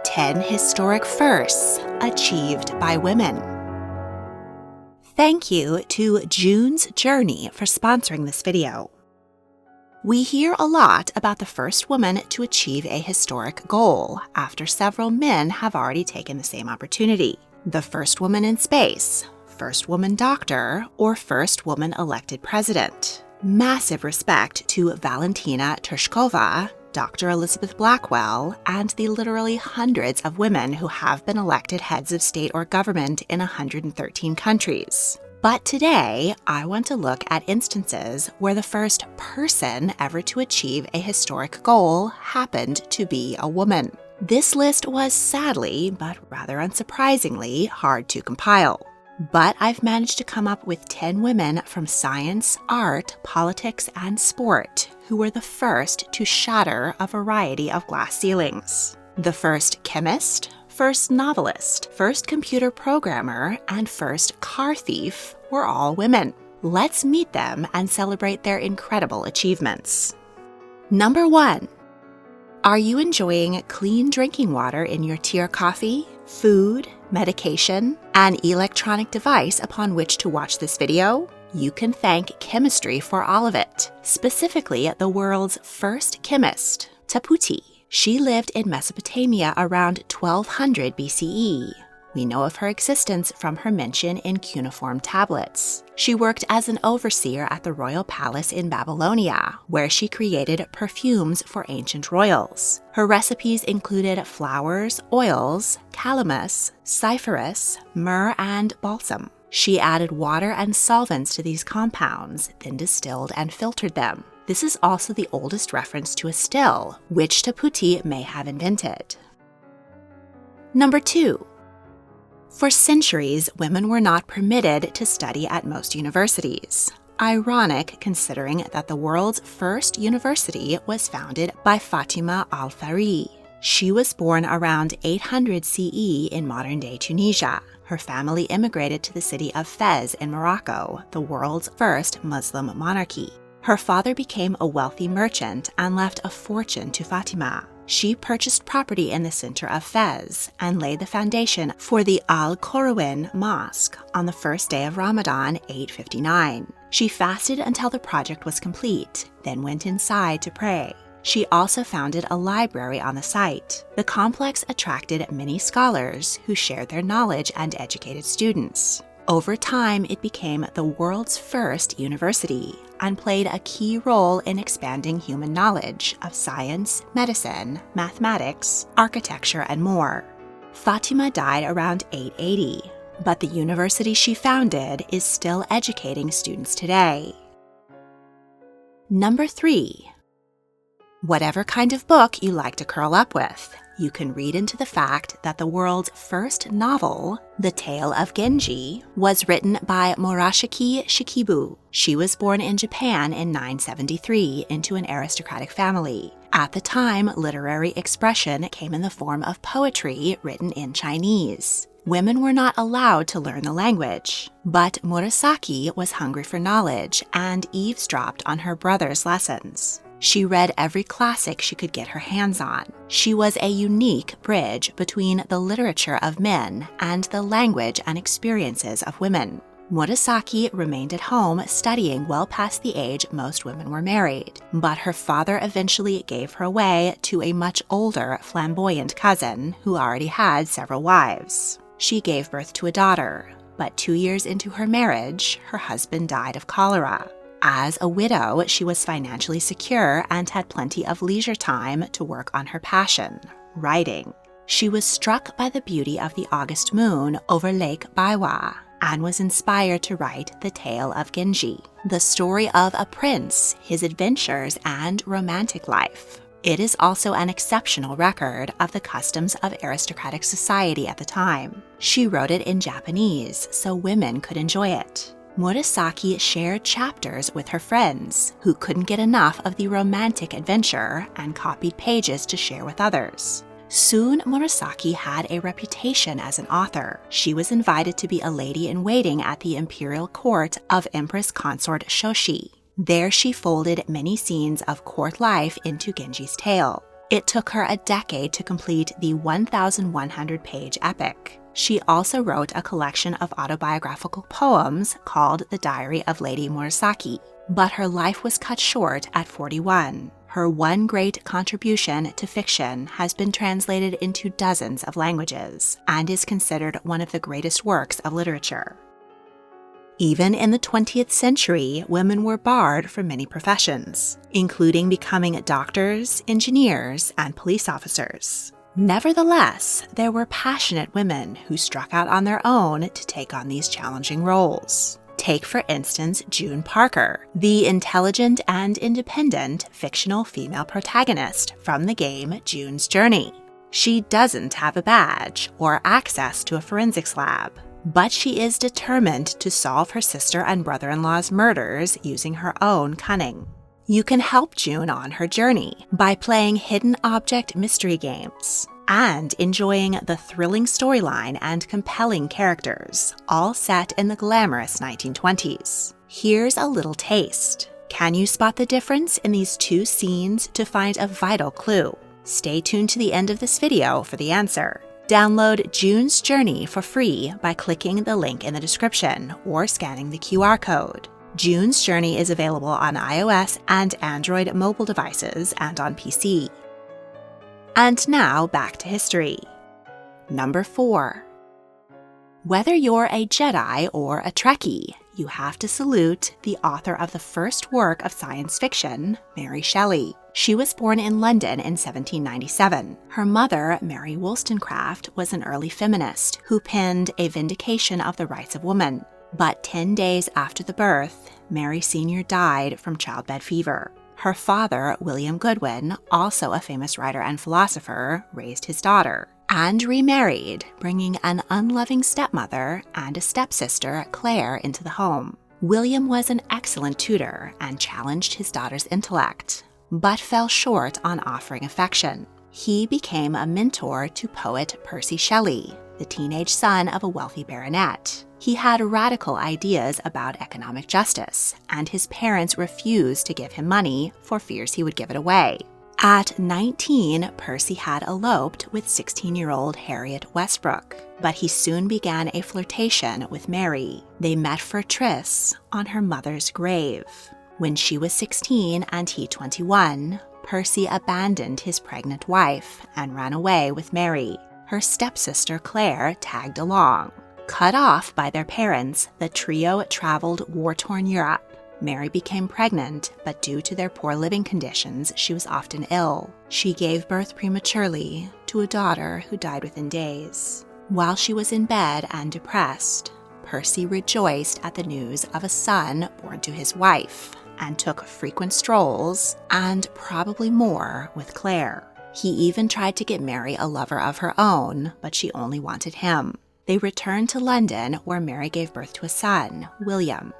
10 historic firsts achieved by women. Thank you to June's Journey for sponsoring this video. We hear a lot about the first woman to achieve a historic goal after several men have already taken the same opportunity. The first woman in space, first woman doctor, or first woman elected president. Massive respect to Valentina Tereshkova, Dr. Elizabeth Blackwell, and the literally hundreds of women who have been elected heads of state or government in 113 countries. But today, I want to look at instances where the first person ever to achieve a historic goal happened to be a woman. This list was sadly, but rather unsurprisingly, hard to compile. But I've managed to come up with 10 women from science, art, politics, and sport who were the first to shatter a variety of glass ceilings. The first chemist, first novelist, first computer programmer, and first car thief were all women. Let's meet them and celebrate their incredible achievements. Number 1. Are you enjoying clean drinking water in your tea or coffee, food, medication, and electronic device upon which to watch this video? You can thank chemistry for all of it, specifically the world's first chemist, Taputi. She lived in Mesopotamia around 1200 BCE. We know of her existence from her mention in cuneiform tablets. She worked as an overseer at the royal palace in Babylonia, where she created perfumes for ancient royals. Her recipes included flowers, oils, calamus, cyperus, myrrh, and balsam. She added water and solvents to these compounds, then distilled and filtered them. This is also the oldest reference to a still, which Taputi may have invented. Number 2. For centuries, women were not permitted to study at most universities. Ironic considering that the world's first university was founded by Fatima al-Fihri. She was born around 800 CE in modern-day Tunisia. Her family immigrated to the city of Fez in Morocco, the world's first Muslim monarchy. Her father became a wealthy merchant and left a fortune to Fatima. She purchased property in the center of Fez and laid the foundation for the Al-Qurawin Mosque on the first day of Ramadan, 859. She fasted until the project was complete, then went inside to pray. She also founded a library on the site. The complex attracted many scholars who shared their knowledge and educated students. Over time, it became the world's first university and played a key role in expanding human knowledge of science, medicine, mathematics, architecture, and more. Fatima died around 880, but the university she founded is still educating students today. Number 3. Whatever kind of book you like to curl up with, you can read into the fact that the world's first novel, The Tale of Genji, was written by Murashiki Shikibu. She was born in Japan in 973 into an aristocratic family. At the time, literary expression came in the form of poetry written in Chinese. Women were not allowed to learn the language, but Murasaki was hungry for knowledge and eavesdropped on her brother's lessons. She read every classic she could get her hands on. She was a unique bridge between the literature of men and the language and experiences of women. Murasaki remained at home studying well past the age most women were married, but her father eventually gave her away to a much older, flamboyant cousin who already had several wives. She gave birth to a daughter, but 2 years into her marriage, her husband died of cholera. As a widow, she was financially secure and had plenty of leisure time to work on her passion, writing. She was struck by the beauty of the August moon over Lake Biwa and was inspired to write The Tale of Genji, the story of a prince, his adventures, and romantic life. It is also an exceptional record of the customs of aristocratic society at the time. She wrote it in Japanese so women could enjoy it. Murasaki shared chapters with her friends, who couldn't get enough of the romantic adventure and copied pages to share with others. Soon, Murasaki had a reputation as an author. She was invited to be a lady-in-waiting at the imperial court of Empress Consort Shoshi. There she folded many scenes of court life into Genji's tale. It took her a decade to complete the 1,100-page epic. She also wrote a collection of autobiographical poems called The Diary of Lady Murasaki, but her life was cut short at 41. Her one great contribution to fiction has been translated into dozens of languages and is considered one of the greatest works of literature. Even in the 20th century, women were barred from many professions, including becoming doctors, engineers, and police officers. Nevertheless, there were passionate women who struck out on their own to take on these challenging roles. Take, for instance, June Parker, the intelligent and independent fictional female protagonist from the game June's Journey. She doesn't have a badge or access to a forensics lab, but she is determined to solve her sister and brother-in-law's murders using her own cunning. You can help June on her journey by playing hidden object mystery games and enjoying the thrilling storyline and compelling characters, all set in the glamorous 1920s. Here's a little taste. Can you spot the difference in these two scenes to find a vital clue? Stay tuned to the end of this video for the answer. Download June's Journey for free by clicking the link in the description or scanning the QR code. June's Journey is available on iOS and Android mobile devices and on PC. And now back to history. Number 4. Whether you're a Jedi or a Trekkie, you have to salute the author of the first work of science fiction, Mary Shelley. She was born in London in 1797. Her mother, Mary Wollstonecraft, was an early feminist who penned A Vindication of the Rights of Woman. But 10 days after the birth, Mary Sr. died from childbed fever. Her father, William Goodwin, also a famous writer and philosopher, raised his daughter and remarried, bringing an unloving stepmother and a stepsister, Claire, into the home. William was an excellent tutor and challenged his daughter's intellect, but fell short on offering affection. He became a mentor to poet Percy Shelley, the teenage son of a wealthy baronet. He had radical ideas about economic justice, and his parents refused to give him money for fears he would give it away. At 19, Percy had eloped with 16-year-old Harriet Westbrook, but he soon began a flirtation with Mary. They met for a tryst on her mother's grave. When she was 16 and he 21, Percy abandoned his pregnant wife and ran away with Mary. Her stepsister Claire tagged along. Cut off by their parents, the trio traveled war-torn Europe. Mary became pregnant, but due to their poor living conditions, she was often ill. She gave birth prematurely to a daughter who died within days. While she was in bed and depressed, Percy rejoiced at the news of a son born to his wife and took frequent strolls, and probably more, with Claire. He even tried to get Mary a lover of her own, but she only wanted him. They returned to London, where Mary gave birth to a son, William.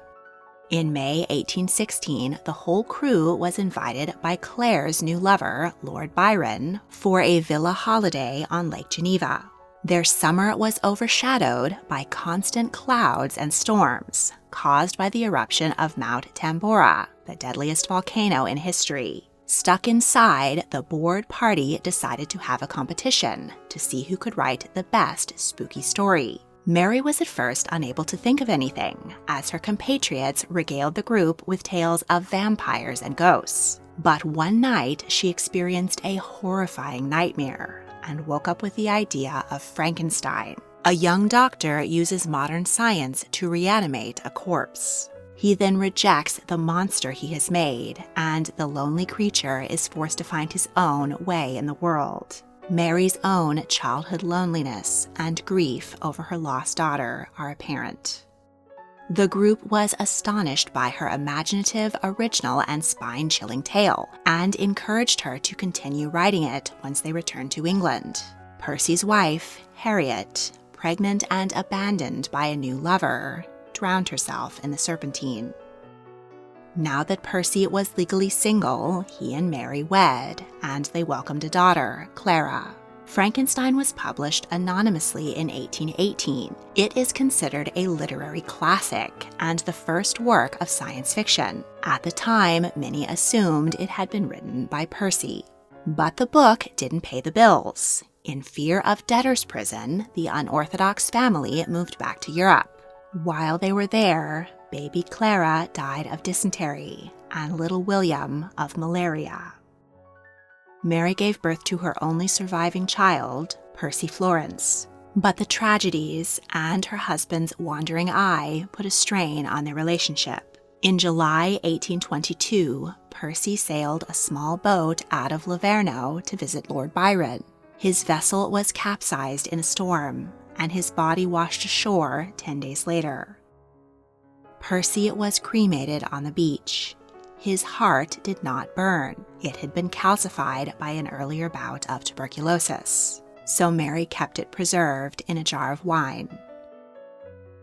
In May 1816, the whole crew was invited by Claire's new lover, Lord Byron, for a villa holiday on Lake Geneva. Their summer was overshadowed by constant clouds and storms caused by the eruption of Mount Tambora, the deadliest volcano in history. Stuck inside, the bored party decided to have a competition to see who could write the best spooky story. Mary was at first unable to think of anything, as her compatriots regaled the group with tales of vampires and ghosts. But one night, she experienced a horrifying nightmare and woke up with the idea of Frankenstein. A young doctor uses modern science to reanimate a corpse. He then rejects the monster he has made, and the lonely creature is forced to find his own way in the world. Mary's own childhood loneliness and grief over her lost daughter are apparent. The group was astonished by her imaginative, original, and spine-chilling tale, and encouraged her to continue writing it once they returned to England. Percy's wife, Harriet, pregnant and abandoned by a new lover, drowned herself in the Serpentine. Now that Percy was legally single, he and Mary wed, and they welcomed a daughter, Clara. Frankenstein was published anonymously in 1818. It is considered a literary classic and the first work of science fiction. At the time, many assumed it had been written by Percy. But the book didn't pay the bills. In fear of debtor's prison, the unorthodox family moved back to Europe. While they were there, baby Clara died of dysentery and little William of malaria. Mary gave birth to her only surviving child, Percy Florence, but the tragedies and her husband's wandering eye put a strain on their relationship. In July 1822, Percy sailed a small boat out of Livorno to visit Lord Byron. His vessel was capsized in a storm, and his body washed ashore 10 days later. Percy was cremated on the beach. His heart did not burn. It had been calcified by an earlier bout of tuberculosis, so Mary kept it preserved in a jar of wine.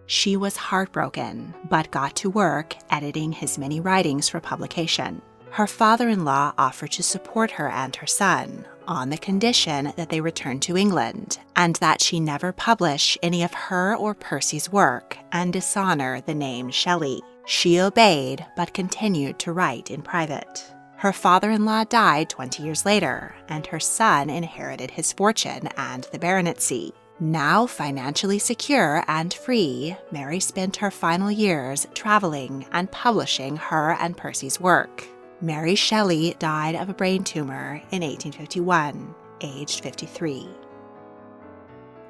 She was heartbroken, but got to work editing his many writings for publication. Her father-in-law offered to support her and her son, on the condition that they return to England and that she never publish any of her or Percy's work and dishonor the name Shelley. She obeyed, but continued to write in private. Her father-in-law died 20 years later, and her son inherited his fortune and the baronetcy. Now financially secure and free, Mary spent her final years traveling and publishing her and Percy's work. Mary Shelley died of a brain tumor in 1851, aged 53.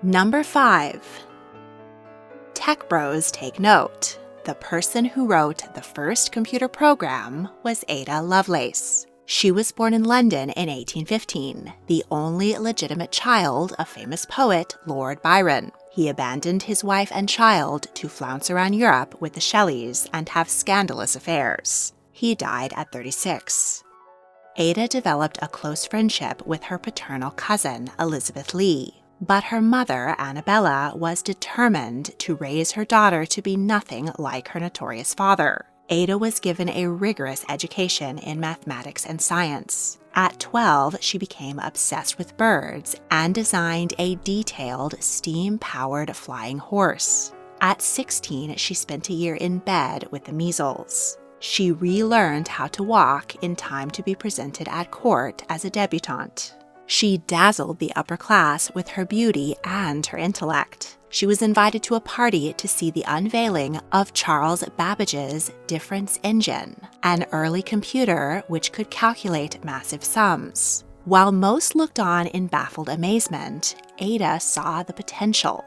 Number 5. Tech bros take note. The person who wrote the first computer program was Ada Lovelace. She was born in London in 1815, the only legitimate child of famous poet Lord Byron. He abandoned his wife and child to flounce around Europe with the Shelleys and have scandalous affairs. He died at 36. Ada developed a close friendship with her paternal cousin, Elizabeth Lee, but her mother, Annabella, was determined to raise her daughter to be nothing like her notorious father. Ada was given a rigorous education in mathematics and science. At 12, she became obsessed with birds and designed a detailed, steam-powered flying horse. At 16, she spent a year in bed with the measles. She relearned how to walk in time to be presented at court as a debutante. She dazzled the upper class with her beauty and her intellect. She was invited to a party to see the unveiling of Charles Babbage's difference engine, an early computer which could calculate massive sums. While most looked on in baffled amazement, Ada saw the potential.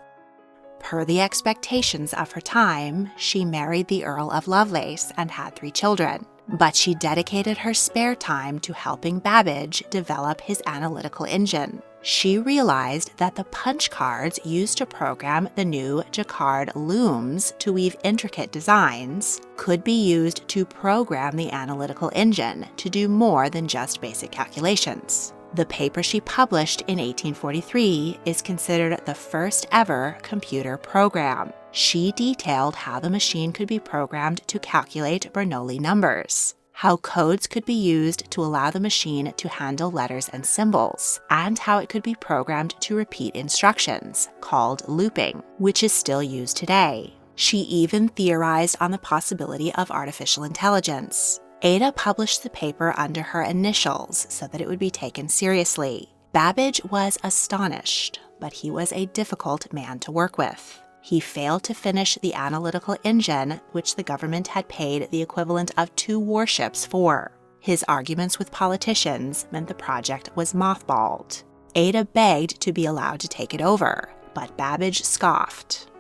Per the expectations of her time, she married the Earl of Lovelace and had 3 children. But she dedicated her spare time to helping Babbage develop his analytical engine. She realized that the punch cards used to program the new Jacquard looms to weave intricate designs could be used to program the analytical engine to do more than just basic calculations. The paper she published in 1843 is considered the first ever computer program. She detailed how the machine could be programmed to calculate Bernoulli numbers, how codes could be used to allow the machine to handle letters and symbols, and how it could be programmed to repeat instructions, called looping, which is still used today. She even theorized on the possibility of artificial intelligence. Ada published the paper under her initials so that it would be taken seriously. Babbage was astonished, but he was a difficult man to work with. He failed to finish the analytical engine, which the government had paid the equivalent of 2 warships for. His arguments with politicians meant the project was mothballed. Ada begged to be allowed to take it over, but Babbage scoffed.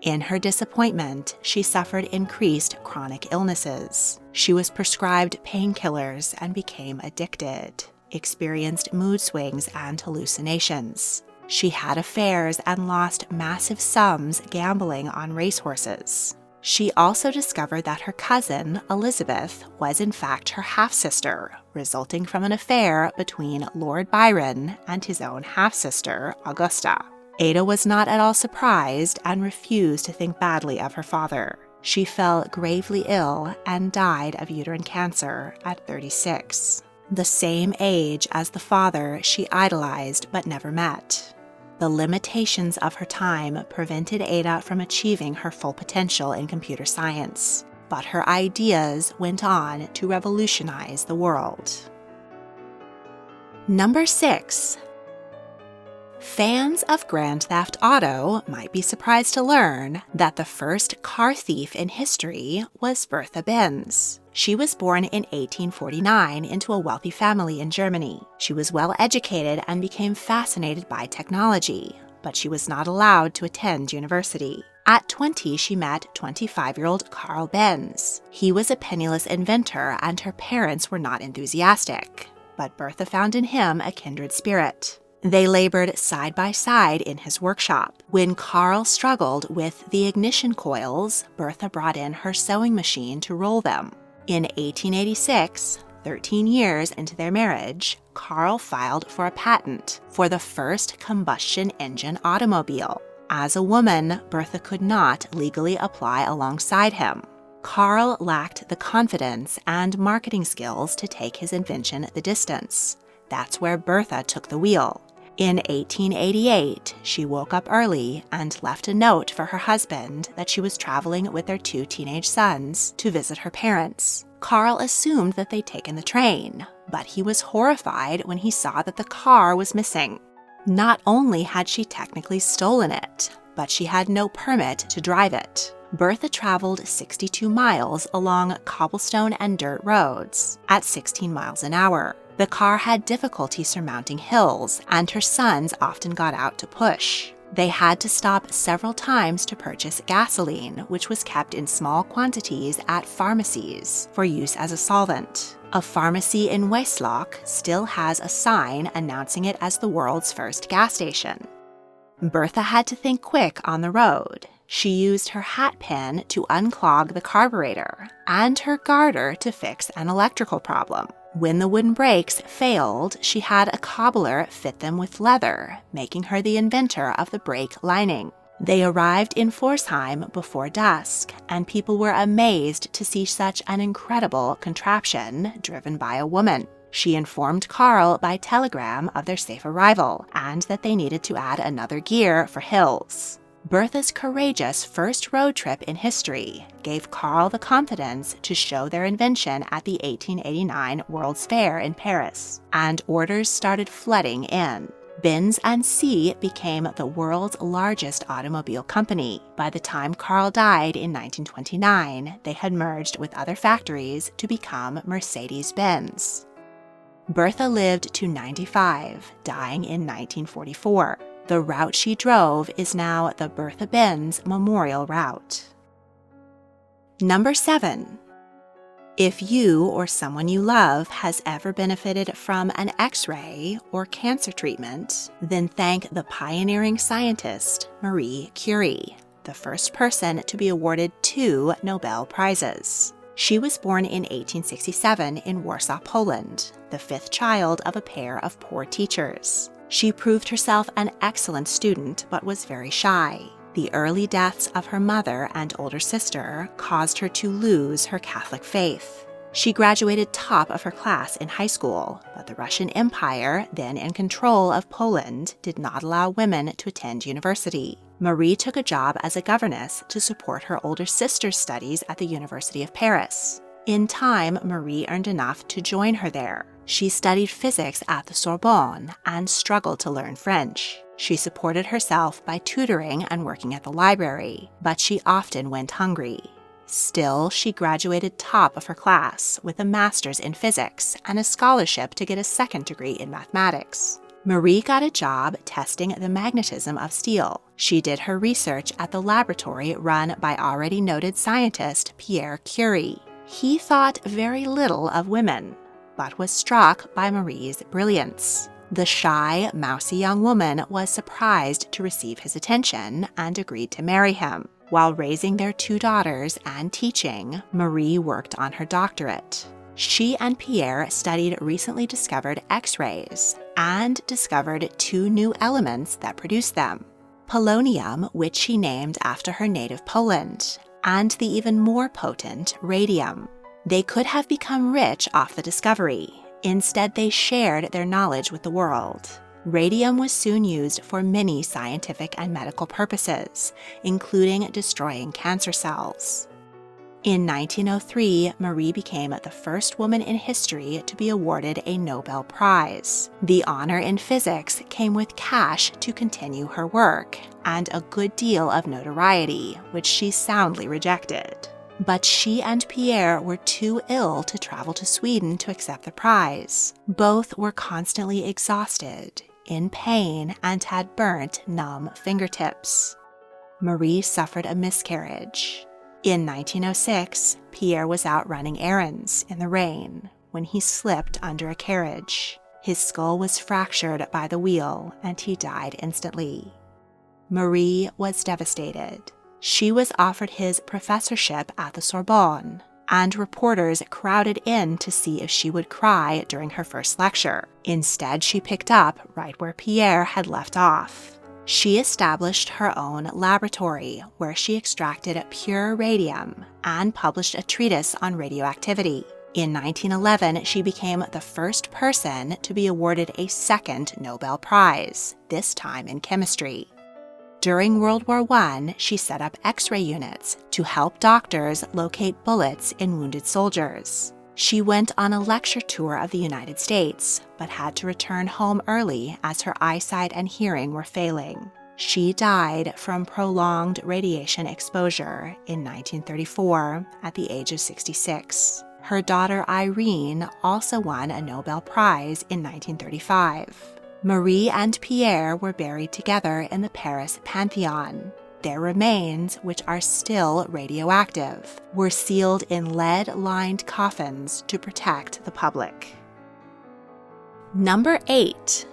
In her disappointment, she suffered increased chronic illnesses. She was prescribed painkillers and became addicted, experienced mood swings and hallucinations. She had affairs and lost massive sums gambling on racehorses. She also discovered that her cousin, Elizabeth, was in fact her half-sister, resulting from an affair between Lord Byron and his own half-sister, Augusta. Ada was not at all surprised and refused to think badly of her father. She fell gravely ill and died of uterine cancer at 36, the same age as the father she idolized but never met. The limitations of her time prevented Ada from achieving her full potential in computer science, but her ideas went on to revolutionize the world. Number 6. Fans of Grand Theft Auto might be surprised to learn that the first car thief in history was Bertha Benz. She was born in 1849 into a wealthy family in Germany. She was well educated and became fascinated by technology, but she was not allowed to attend university. At 20, she met 25-year-old Carl Benz. He was a penniless inventor, and her parents were not enthusiastic, but Bertha found in him a kindred spirit. They labored side by side in his workshop. When Carl struggled with the ignition coils, Bertha brought in her sewing machine to roll them. In 1886, 13 years into their marriage, Carl filed for a patent for the first combustion engine automobile. As a woman, Bertha could not legally apply alongside him. Carl lacked the confidence and marketing skills to take his invention the distance. That's where Bertha took the wheel. In 1888, she woke up early and left a note for her husband that she was traveling with their 2 teenage sons to visit her parents. Carl assumed that they'd taken the train, but he was horrified when he saw that the car was missing. Not only had she technically stolen it, but she had no permit to drive it. Bertha traveled 62 miles along cobblestone and dirt roads at 16 miles an hour. The car had difficulty surmounting hills, and her sons often got out to push. They had to stop several times to purchase gasoline, which was kept in small quantities at pharmacies for use as a solvent. A pharmacy in Westlock still has a sign announcing it as the world's first gas station. Bertha had to think quick on the road. She used her hat pin to unclog the carburetor and her garter to fix an electrical problem. When the wooden brakes failed, she had a cobbler fit them with leather, making her the inventor of the brake lining. They arrived in Pforzheim before dusk, and people were amazed to see such an incredible contraption driven by a woman. She informed Carl by telegram of their safe arrival and that they needed to add another gear for hills. Bertha's courageous first road trip in history gave Carl the confidence to show their invention at the 1889 World's Fair in Paris, and orders started flooding in. Benz & C became the world's largest automobile company. By the time Carl died in 1929, they had merged with other factories to become Mercedes-Benz. Bertha lived to 95, dying in 1944. The route she drove is now the Bertha Benz Memorial Route. Number 7. If you or someone you love has ever benefited from an X-ray or cancer treatment, then thank the pioneering scientist Marie Curie, the first person to be awarded 2 Nobel Prizes. She was born in 1867 in Warsaw, Poland, the 5th child of a pair of poor teachers. She proved herself an excellent student but was very shy. The early deaths of her mother and older sister caused her to lose her Catholic faith. She graduated top of her class in high school, but the Russian Empire, then in control of Poland, did not allow women to attend university. Marie took a job as a governess to support her older sister's studies at the University of Paris. In time, Marie earned enough to join her there. She studied physics at the Sorbonne and struggled to learn French. She supported herself by tutoring and working at the library, but she often went hungry. Still, she graduated top of her class with a master's in physics and a scholarship to get a second degree in mathematics. Marie got a job testing the magnetism of steel. She did her research at the laboratory run by already noted scientist Pierre Curie. He thought very little of women, but was struck by Marie's brilliance. The shy, mousy young woman was surprised to receive his attention and agreed to marry him. While raising their 2 daughters and teaching, Marie worked on her doctorate. She and Pierre studied recently discovered X-rays and discovered 2 new elements that produce them: polonium, which she named after her native Poland, and the even more potent radium. They could have become rich off the discovery. Instead, they shared their knowledge with the world. Radium was soon used for many scientific and medical purposes, including destroying cancer cells. In 1903, Marie became the first woman in history to be awarded a Nobel Prize. The honor in physics came with cash to continue her work, and a good deal of notoriety, which she soundly rejected. But she and Pierre were too ill to travel to Sweden to accept the prize. Both were constantly exhausted, in pain, and had burnt, numb fingertips. Marie suffered a miscarriage. In 1906, Pierre was out running errands in the rain when he slipped under a carriage. His skull was fractured by the wheel, and he died instantly. Marie was devastated. She was offered his professorship at the Sorbonne, and reporters crowded in to see if she would cry during her first lecture. Instead, she picked up right where Pierre had left off. She established her own laboratory where she extracted pure radium and published a treatise on radioactivity. In 1911, she became the first person to be awarded a second Nobel Prize, this time in chemistry. During World War I, she set up X-ray units to help doctors locate bullets in wounded soldiers. She went on a lecture tour of the United States, but had to return home early as her eyesight and hearing were failing. She died from prolonged radiation exposure in 1934 at the age of 66. Her daughter Irene also won a Nobel Prize in 1935. Marie and Pierre were buried together in the Paris Pantheon. Their remains, which are still radioactive, were sealed in lead-lined coffins to protect the public. Number 8.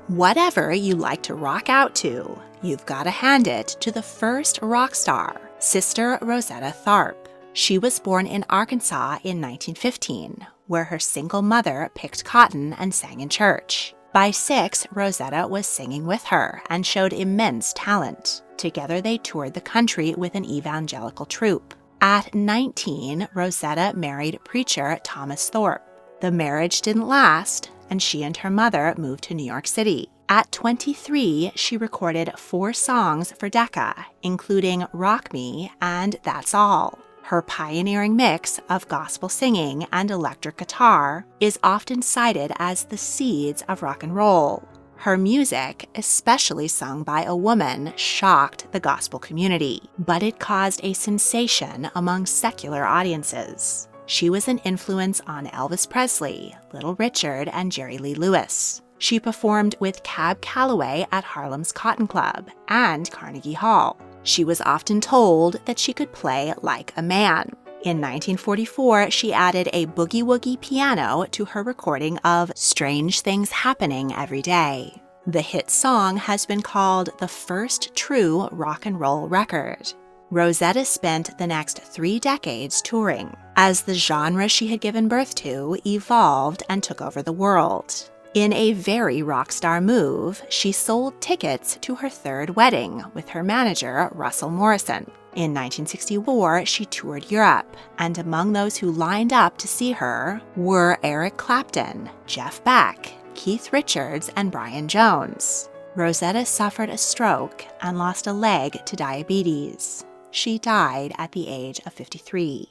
Whatever you like to rock out to, you've got to hand it to the first rock star, Sister Rosetta Tharpe. She was born in Arkansas in 1915, where her single mother picked cotton and sang in church. By 6, Rosetta was singing with her and showed immense talent. Together they toured the country with an evangelical troupe. At 19, Rosetta married preacher Thomas Thorpe. The marriage didn't last, and she and her mother moved to New York City. At 23, she recorded 4 songs for Decca, including Rock Me and That's All. Her pioneering mix of gospel singing and electric guitar is often cited as the seeds of rock and roll. Her music, especially sung by a woman, shocked the gospel community, but it caused a sensation among secular audiences. She was an influence on Elvis Presley, Little Richard, and Jerry Lee Lewis. She performed with Cab Calloway at Harlem's Cotton Club and Carnegie Hall. She was often told that she could play like a man. In 1944, she added a boogie-woogie piano to her recording of Strange Things Happening Every Day. The hit song has been called the first true rock and roll record. Rosetta spent the next 3 decades touring, as the genre she had given birth to evolved and took over the world. In a very rock star move, she sold tickets to her 3rd wedding with her manager, Russell Morrison. In 1964, she toured Europe, and among those who lined up to see her were Eric Clapton, Jeff Beck, Keith Richards, and Brian Jones. Rosetta suffered a stroke and lost a leg to diabetes. She died at the age of 53.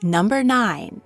Number 9.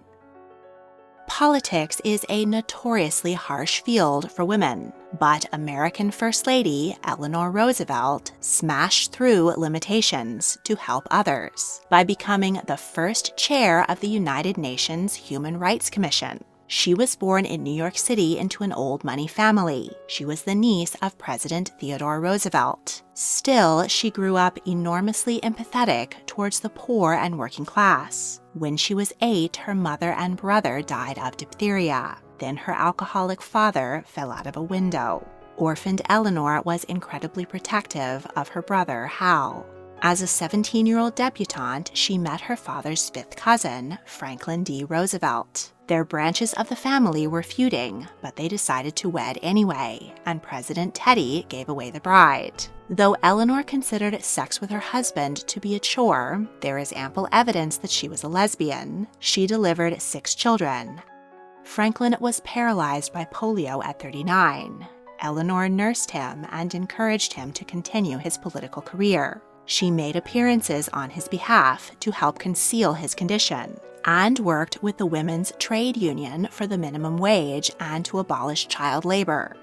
Politics is a notoriously harsh field for women, but American First Lady Eleanor Roosevelt smashed through limitations to help others by becoming the first chair of the United Nations Human Rights Commission. She was born in New York City into an old money family. She was the niece of President Theodore Roosevelt. Still, she grew up enormously empathetic towards the poor and working class. When she was 8, her mother and brother died of diphtheria. Then her alcoholic father fell out of a window. Orphaned Eleanor was incredibly protective of her brother, Hal. As a 17-year-old debutante, she met her father's 5th cousin, Franklin D. Roosevelt. Their branches of the family were feuding, but they decided to wed anyway, and President Teddy gave away the bride. Though Eleanor considered sex with her husband to be a chore, there is ample evidence that she was a lesbian. She delivered 6 children. Franklin was paralyzed by polio at 39. Eleanor nursed him and encouraged him to continue his political career. She made appearances on his behalf to help conceal his condition, and worked with the Women's Trade Union for the minimum wage and to abolish child labor.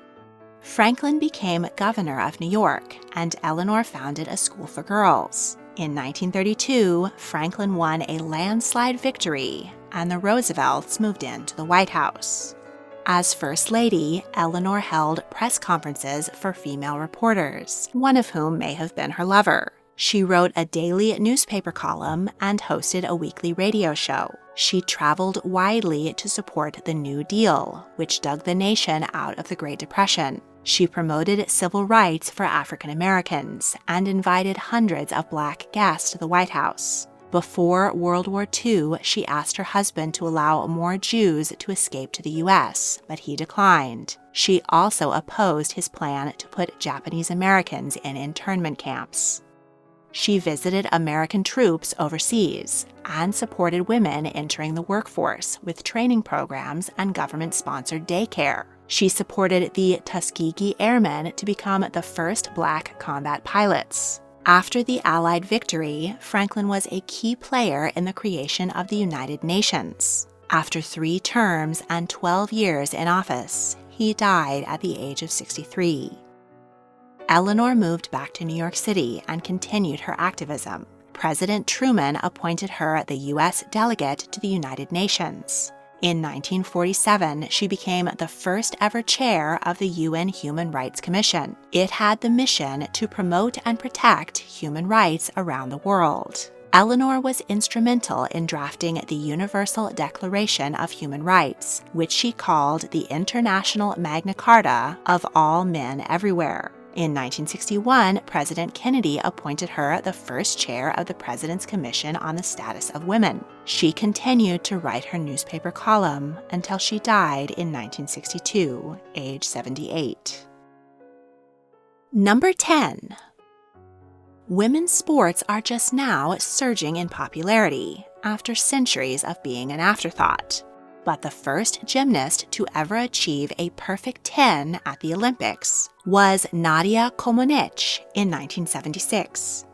Franklin became governor of New York, and Eleanor founded a school for girls. In 1932, Franklin won a landslide victory, and the Roosevelts moved into the White House. As First Lady, Eleanor held press conferences for female reporters, one of whom may have been her lover. She wrote a daily newspaper column and hosted a weekly radio show. She traveled widely to support the New Deal, which dug the nation out of the Great Depression. She promoted civil rights for African Americans and invited hundreds of Black guests to the White House. Before World War II, she asked her husband to allow more Jews to escape to the U.S., but he declined. She also opposed his plan to put Japanese Americans in internment camps. She visited American troops overseas and supported women entering the workforce with training programs and government-sponsored daycare. She supported the Tuskegee Airmen to become the first Black combat pilots. After the Allied victory, Franklin was a key player in the creation of the United Nations. After 3 terms and 12 years in office, he died at the age of 63. Eleanor moved back to New York City and continued her activism. President Truman appointed her the U.S. delegate to the United Nations. In 1947, she became the first ever chair of the UN Human Rights Commission. It had the mission to promote and protect human rights around the world. Eleanor was instrumental in drafting the Universal Declaration of Human Rights, which she called the International Magna Carta of all men everywhere. In 1961, President Kennedy appointed her the first chair of the President's Commission on the Status of Women. She continued to write her newspaper column until she died in 1962, age 78. Number 10. Women's sports are just now surging in popularity after centuries of being an afterthought. But the first gymnast to ever achieve a perfect 10 at the Olympics was Nadia Comaneci in 1976.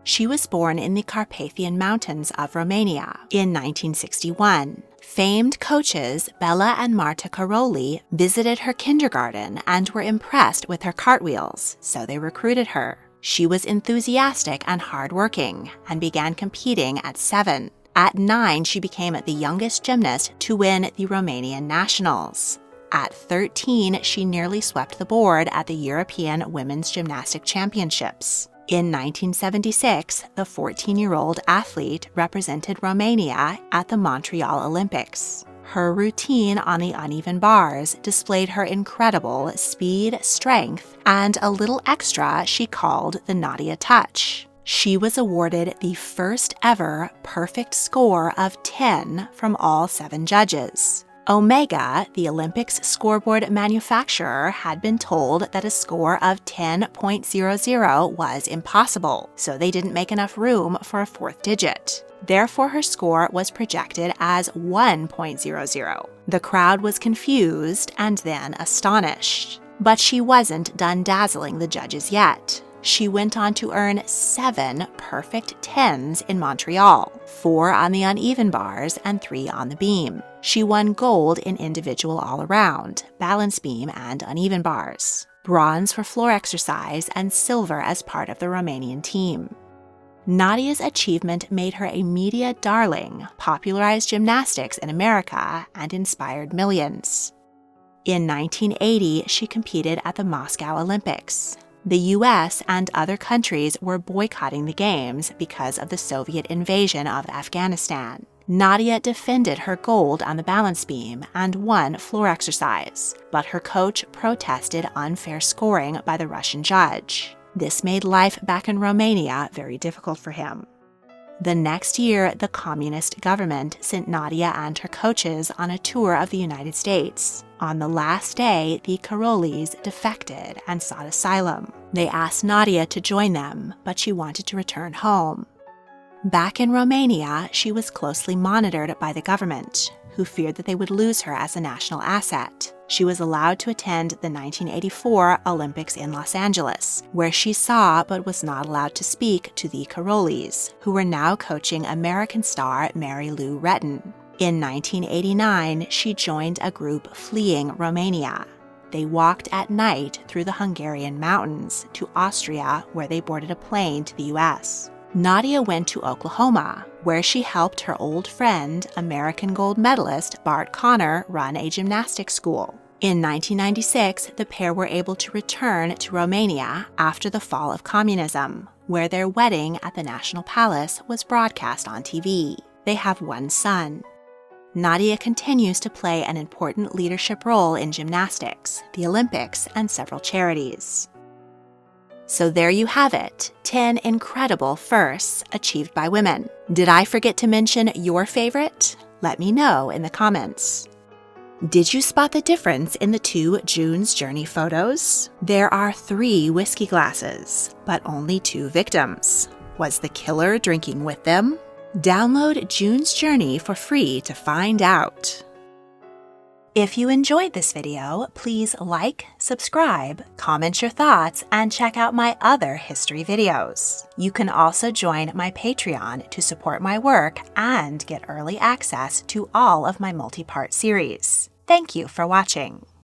She was born in the Carpathian Mountains of Romania in 1961. Famed coaches Bella and Marta Caroli visited her kindergarten and were impressed with her cartwheels, so they recruited her. She was enthusiastic and hardworking and began competing at 7. At 9, she became the youngest gymnast to win the Romanian Nationals. At 13, she nearly swept the board at the European Women's Gymnastic Championships. In 1976, the 14-year-old athlete represented Romania at the Montreal Olympics. Her routine on the uneven bars displayed her incredible speed, strength, and a little extra she called the Nadia touch. She was awarded the first ever perfect score of 10 from all 7 judges. Omega, the Olympics scoreboard manufacturer, had been told that a score of 10.00 was impossible, so they didn't make enough room for a 4th digit. Therefore, her score was projected as 1.00. The crowd was confused and then astonished. But she wasn't done dazzling the judges yet. She went on to earn 7 perfect 10s in Montreal, 4 on the uneven bars and 3 on the beam. She won gold in individual all-around, balance beam, and uneven bars, bronze for floor exercise, and silver as part of the Romanian team. Nadia's achievement made her a media darling, popularized gymnastics in America, and inspired millions. In 1980, she competed at the Moscow Olympics. The U.S. and other countries were boycotting the Games because of the Soviet invasion of Afghanistan. Nadia defended her gold on the balance beam and won floor exercise, but her coach protested unfair scoring by the Russian judge. This made life back in Romania very difficult for him. The next year, the communist government sent Nadia and her coaches on a tour of the United States. On the last day, the Karolis defected and sought asylum. They asked Nadia to join them, but she wanted to return home. Back in Romania, she was closely monitored by the government, who feared that they would lose her as a national asset. She was allowed to attend the 1984 Olympics in Los Angeles, where she saw but was not allowed to speak to the Karolis, who were now coaching American star Mary Lou Retton. In 1989, she joined a group fleeing Romania. They walked at night through the Hungarian mountains to Austria, where they boarded a plane to the U.S. Nadia went to Oklahoma, where she helped her old friend, American gold medalist Bart Connor, run a gymnastics school. In 1996, the pair were able to return to Romania after the fall of communism, where their wedding at the National Palace was broadcast on TV. They have one son. Nadia continues to play an important leadership role in gymnastics, the Olympics, and several charities. So there you have it, 10 incredible firsts achieved by women. Did I forget to mention your favorite? Let me know in the comments. Did you spot the difference in the two June's Journey photos? There are 3 whiskey glasses, but only 2 victims. Was the killer drinking with them? Download June's Journey for free to find out. If you enjoyed this video, please like, subscribe, comment your thoughts, and check out my other history videos. You can also join my Patreon to support my work and get early access to all of my multi-part series. Thank you for watching.